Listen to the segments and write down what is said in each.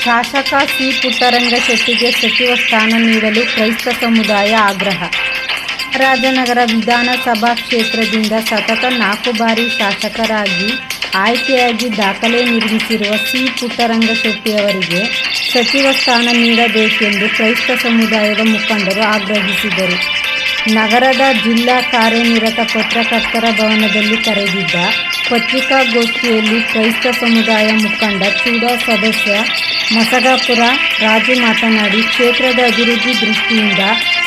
ಶಾಸಕ ಸಿ. ಪುಟ್ಟರಂಗಶೆಟ್ಟಿಗೆ ಸಚಿವ ಸ್ಥಾನ ನೀಡಲು ಕ್ರೈಸ್ತ ಸಮುದಾಯ ಆಗ್ರಹ. ರಾಜನಗರ ವಿಧಾನಸಭಾ ಕ್ಷೇತ್ರದಿಂದ ಸತತ 4 ಬಾರಿ ಶಾಸಕರಾಗಿ ಆಯ್ಕೆಯಾಗಿ ದಾಖಲೆ ನಿರ್ಮಿಸಿರುವ ಸಿ. ಪುಟ್ಟರಂಗಶೆಟ್ಟಿ ಅವರಿಗೆ ಸಚಿವ ಸ್ಥಾನ ನೀಡಬೇಕೆಂದು ಕ್ರೈಸ್ತ ಸಮುದಾಯದ ಮುಖಂಡರು ಆಗ್ರಹಿಸಿದರು. ನಗರದ ಜಿಲ್ಲಾ ಕಾರ್ಯನಿರತ ಪತ್ರಕರ್ತರ ಭವನದಲ್ಲಿ ಕರೆದಿದ್ದ ಪತ್ರಿಕಾಗೋಷ್ಠಿಯಲ್ಲಿ ಕ್ರೈಸ್ತ ಸಮುದಾಯ ಮುಖಂಡ ಚೂಡ ಸದಸ್ಯ ಮಸಗಾಪುರ ರಾಜು ಮಾತನಾಡಿ, ಕ್ಷೇತ್ರದ ಅಭಿವೃದ್ಧಿ ದೃಷ್ಟಿಯಿಂದ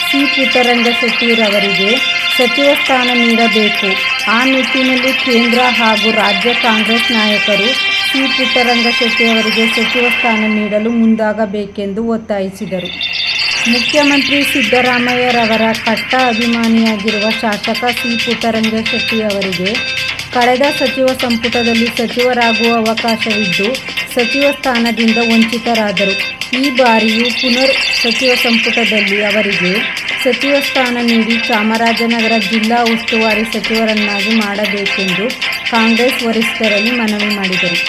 ಸಿ. ಪುಟ್ಟರಂಗಶೆಟ್ಟಿರವರಿಗೆ ಸಚಿವ ಸ್ಥಾನ ನೀಡಬೇಕು. ಆ ನಿಟ್ಟಿನಲ್ಲಿ ಕೇಂದ್ರ ಹಾಗೂ ರಾಜ್ಯ ಕಾಂಗ್ರೆಸ್ ನಾಯಕರು ಸಿ. ಪುಟ್ಟರಂಗಶೆಟ್ಟಿಯವರಿಗೆ ಸಚಿವ ಸ್ಥಾನ ನೀಡಲು ಮುಂದಾಗಬೇಕೆಂದು ಒತ್ತಾಯಿಸಿದರು. ಮುಖ್ಯಮಂತ್ರಿ ಸಿದ್ದರಾಮಯ್ಯರವರ ಕಟ್ಟ ಅಭಿಮಾನಿಯಾಗಿರುವ ಶಾಸಕ ಸಿ. ಪುಟ್ಟರಂಗಶೆಟ್ಟಿಯವರಿಗೆ ಕಳೆದ ಸಚಿವ ಸಂಪುಟದಲ್ಲಿ ಸಚಿವರಾಗುವ ಅವಕಾಶವಿದ್ದು ಸಚಿವ ಸ್ಥಾನದಿಂದ ವಂಚಿತರಾದರು. ಈ ಬಾರಿಯೂ ಪುನರ್ ಸಚಿವ ಸಂಪುಟದಲ್ಲಿ ಅವರಿಗೆ ಸಚಿವ ಸ್ಥಾನ ನೀಡಿ ಚಾಮರಾಜನಗರ ಜಿಲ್ಲಾ ಉಸ್ತುವಾರಿ ಸಚಿವರನ್ನಾಗಿ ಮಾಡಬೇಕೆಂದು ಕಾಂಗ್ರೆಸ್ ವರಿಷ್ಠರಲ್ಲಿ ಮನವಿ ಮಾಡಿದರು.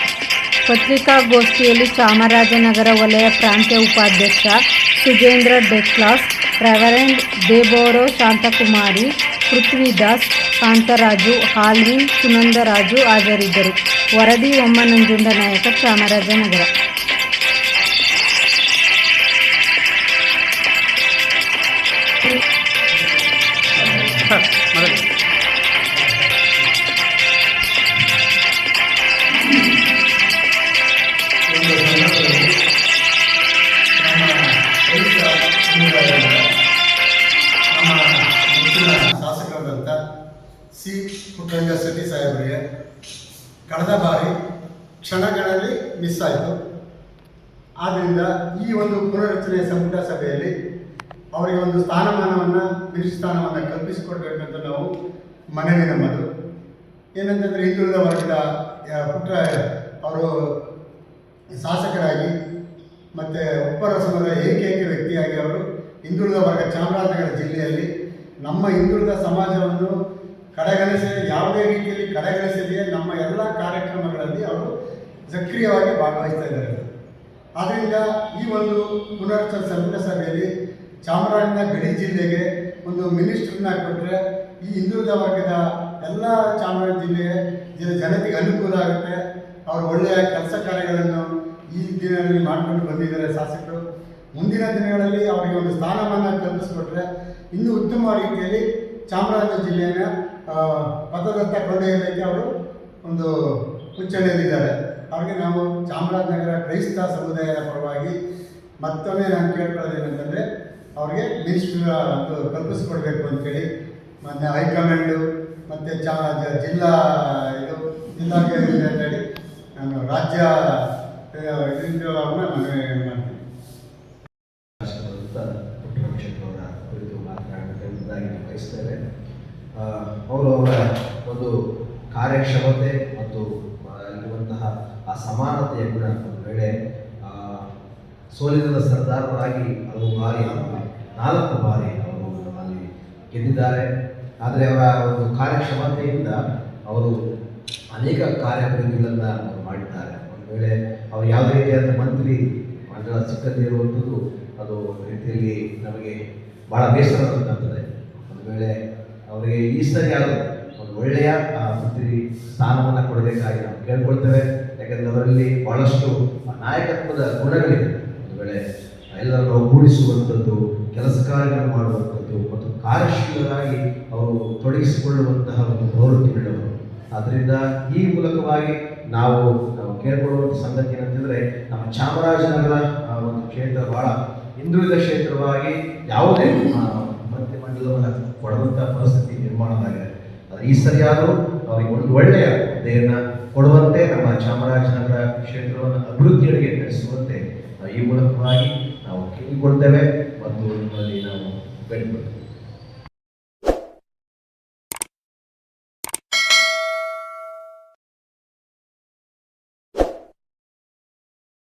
ಪತ್ರಿಕಾಗೋಷ್ಠಿಯಲ್ಲಿ ಚಾಮರಾಜನಗರ ವಲಯ ಪ್ರಾಂತ್ಯ ಉಪಾಧ್ಯಕ್ಷ ಸುಜೇಂದ್ರ ಡೆಕ್ಲಾಸ್, ರೆವರೆಂಡ್ ದೇಬೋರೋ ಶಾಂತಕುಮಾರಿ, ಪೃಥ್ವಿದಾಸ್, ಕಾಂತರಾಜು, ಹಾಲ್ವಿನ್, ಸುನಂದರಾಜು ಹಾಜರಿದ್ದರು. ವರದಿ ಒಮ್ಮ ನಂಜುಂಡನಾಯಕ, ಚಾಮರಾಜನಗರ. ಶಾಸಕರಾದಂಥ ಸಿ. ಪುಟ್ಟರಂಗಶೆಟ್ಟಿ ಸಾಹೇಬರಿಗೆ ಕಳೆದ ಬಾರಿ ಕ್ಷಣಗಳಲ್ಲಿ ಮಿಸ್ ಆಯಿತು. ಆದ್ದರಿಂದ ಈ ಒಂದು ಪುನರ್ರಚನೆ ಸಂಪುಟ ಸಭೆಯಲ್ಲಿ ಅವರಿಗೆ ಒಂದು ಸ್ಥಾನಮಾನವನ್ನು, ಮಿನಿಸ್ಟರ್ ಸ್ಥಾನವನ್ನು ಕಲ್ಪಿಸಿಕೊಡ್ಬೇಕಂತ ನಾವು ಮನವಿ ನಮ್ಮದು. ಏನಂತಂದರೆ, ಹಿಂದುಳಿದ ವರ್ಗದ ಪುಟ್ಟ ಅವರು ಶಾಸಕರಾಗಿ ಮತ್ತು ಉಪ್ಪರ ಸಮುದಾಯದ ಏಕೈಕ ವ್ಯಕ್ತಿಯಾಗಿ ಅವರು ಹಿಂದುಳಿದ ವರ್ಗ ಚಾಮರಾಜನಗರ ಜಿಲ್ಲೆಯಲ್ಲಿ ನಮ್ಮ ಹಿಂದುಳಿದ ಸಮಾಜವನ್ನು ಯಾವುದೇ ರೀತಿಯಲ್ಲಿ ಕಡೆಗಣಿಸದೆಯೇ ನಮ್ಮ ಎಲ್ಲ ಕಾರ್ಯಕ್ರಮಗಳಲ್ಲಿ ಅವರು ಸಕ್ರಿಯವಾಗಿ ಭಾಗವಹಿಸ್ತಾ ಇದ್ದಾರೆ. ಆದ್ದರಿಂದ ಈ ಒಂದು ಪುನರ್ರಚನೆ ಸಂಪುಟ ಸಭೆಯಲ್ಲಿ ಚಾಮರಾಜನಗರ ಗಡಿ ಜಿಲ್ಲೆಗೆ ಒಂದು ಮಿನಿಸ್ಟ್ರನ್ನ ಕೊಟ್ಟರೆ ಈ ಹಿಂದುಳಿದ ವರ್ಗದ ಎಲ್ಲ ಚಾಮರಾಜ ಜಿಲ್ಲೆಯ ಜನತೆಗೆ ಅನುಕೂಲ ಆಗುತ್ತೆ. ಅವರು ಒಳ್ಳೆಯ ಕೆಲಸ ಕಾರ್ಯಗಳನ್ನು ಈ ದಿನಗಳಲ್ಲಿ ಮಾಡಿಕೊಂಡು ಬಂದಿದ್ದಾರೆ ಶಾಸಕರು. ಮುಂದಿನ ದಿನಗಳಲ್ಲಿ ಅವರಿಗೆ ಒಂದು ಸ್ಥಾನಮಾನ ಕಲ್ಪಿಸಿಕೊಟ್ರೆ ಇನ್ನೂ ಉತ್ತಮ ರೀತಿಯಲ್ಲಿ ಚಾಮರಾಜನಗರ ಜಿಲ್ಲೆಯನ್ನು ಪಥದತ್ತ ಕೊಂಡೊಯ್ಯಲಿಕ್ಕೆ ಅವರು ಒಂದು ಸೂಚನೆಯಲ್ಲಿದ್ದಾರೆ. ಅವರಿಗೆ ನಾವು ಚಾಮರಾಜನಗರ ಕ್ರೈಸ್ತ ಸಮುದಾಯದ ಪರವಾಗಿ ಮತ್ತೊಮ್ಮೆ ನಾನು ಕೇಳ್ಕೊಳ್ಳೋದೇನೆಂತಂದರೆ, ಅವರಿಗೆ ಮಿನಿಸ್ಟರ್ ಒಂದು ಕಲ್ಪಿಸಿಕೊಡ್ಬೇಕು ಅಂತೇಳಿ ಮೊನ್ನೆ ಹೈಕಮಾಂಡು ಮತ್ತು ಜಿಲ್ಲಾಧಿಕಾರಿ ಅಂತೇಳಿ ನಾನು ರಾಜ್ಯ ಇದರಿಂದ ಮನವಿ ಮಾಡ್ತೀನಿ. ಪುಟ್ಟರಂಗಶೆಟ್ಟಿಯವರ ಕುರಿತು ಮಾತನಾಡಬೇಕಾಗಿ ಬಯಸ್ತೇವೆ. ಅವರವರ ಒಂದು ಕಾರ್ಯಕ್ಷಮತೆ ಮತ್ತು ಇರುವಂತಹ ಆ ಸಮಾನತೆಯ ಗುಣ ಒಂದು ವೇಳೆ ಸೋಲಿನ ಸರ್ದಾರರಾಗಿ 4 ಬಾರಿ ಅವರು ನಮ್ಮಲ್ಲಿ ಗೆದ್ದಿದ್ದಾರೆ. ಆದರೆ ಅವರ ಒಂದು ಕಾರ್ಯಕ್ಷಮತೆಯಿಂದ ಅವರು ಅನೇಕ ಕಾರ್ಯಪ್ರತಿಗಳನ್ನು ಅವರು ಮಾಡಿದ್ದಾರೆ. ಒಂದು ವೇಳೆ ಅವರು ಯಾವುದೇ ರೀತಿಯಾದ ಮಂತ್ರಿ ಮಂಡಳ ಸಿಕ್ಕದೇ ಇರುವಂಥದ್ದು ಅದು ಒಂದು ರೀತಿಯಲ್ಲಿ ನಮಗೆ ಭಾಳ ಬೇಸರವಾಗುತ್ತದೆ. ಒಂದು ವೇಳೆ ಅವರಿಗೆ ಈ ಸರಿಯಾದ ಒಂದು ಒಳ್ಳೆಯ ಮಂತ್ರಿ ಸ್ಥಾನವನ್ನು ಕೊಡಬೇಕಾಗಿ ನಾವು ಕೇಳ್ಕೊಳ್ತೇವೆ. ಯಾಕಂದರೆ ಅವರಲ್ಲಿ ಭಾಳಷ್ಟು ನಾಯಕತ್ವದ ಗುಣಗಳಿದೆ. ಒಂದು ವೇಳೆ ಎಲ್ಲರನ್ನು ಒಗ್ಗೂಡಿಸುವಂಥದ್ದು, ಕೆಲಸ ಕಾರ್ಯಗಳನ್ನು ಮಾಡುವಂಥದ್ದು ಮತ್ತು ಕಾರ್ಯಶೀಲರಾಗಿ ಅವರು ತೊಡಗಿಸಿಕೊಳ್ಳುವಂತಹ ಒಂದು ಪ್ರವೃತ್ತಿಯುಳ್ಳವರು. ಆದ್ದರಿಂದ ಈ ಮೂಲಕವಾಗಿ ನಾವು ಕೇಳ್ಕೊಳ್ಳುವಂಥ ಸಂಗತಿ ಏನಂತಂದರೆ, ನಮ್ಮ ಚಾಮರಾಜನಗರ ಒಂದು ಕ್ಷೇತ್ರ ಭಾಳ ಹಿಂದುಳಿದ ಕ್ಷೇತ್ರವಾಗಿ ಯಾವುದೇ ಮಂತ್ರಿಮಂಡಲವನ್ನು ಕೊಡುವಂಥ ಪರಿಸ್ಥಿತಿ ನಿರ್ಮಾಣವಾಗಿದೆ. ಆದರೆ ಈ ಸರಿಯಾದರೂ ಅವರಿಗೆ ಒಂದು ಒಳ್ಳೆಯ ಹುದ್ದೆಯನ್ನು ಕೊಡುವಂತೆ, ನಮ್ಮ ಚಾಮರಾಜನಗರ ಕ್ಷೇತ್ರವನ್ನು ಅಭಿವೃದ್ಧಿಯಡೆಗೆ ನಡೆಸುವಂತೆ ಈ ಮೂಲಕವಾಗಿ ನಾವು ಕೇಳಿಕೊಳ್ತೇವೆ ಮತ್ತು ನಿಮ್ಮಲ್ಲಿ ನಾವು ಬೇಡಿಕೊಳ್ತೇವೆ.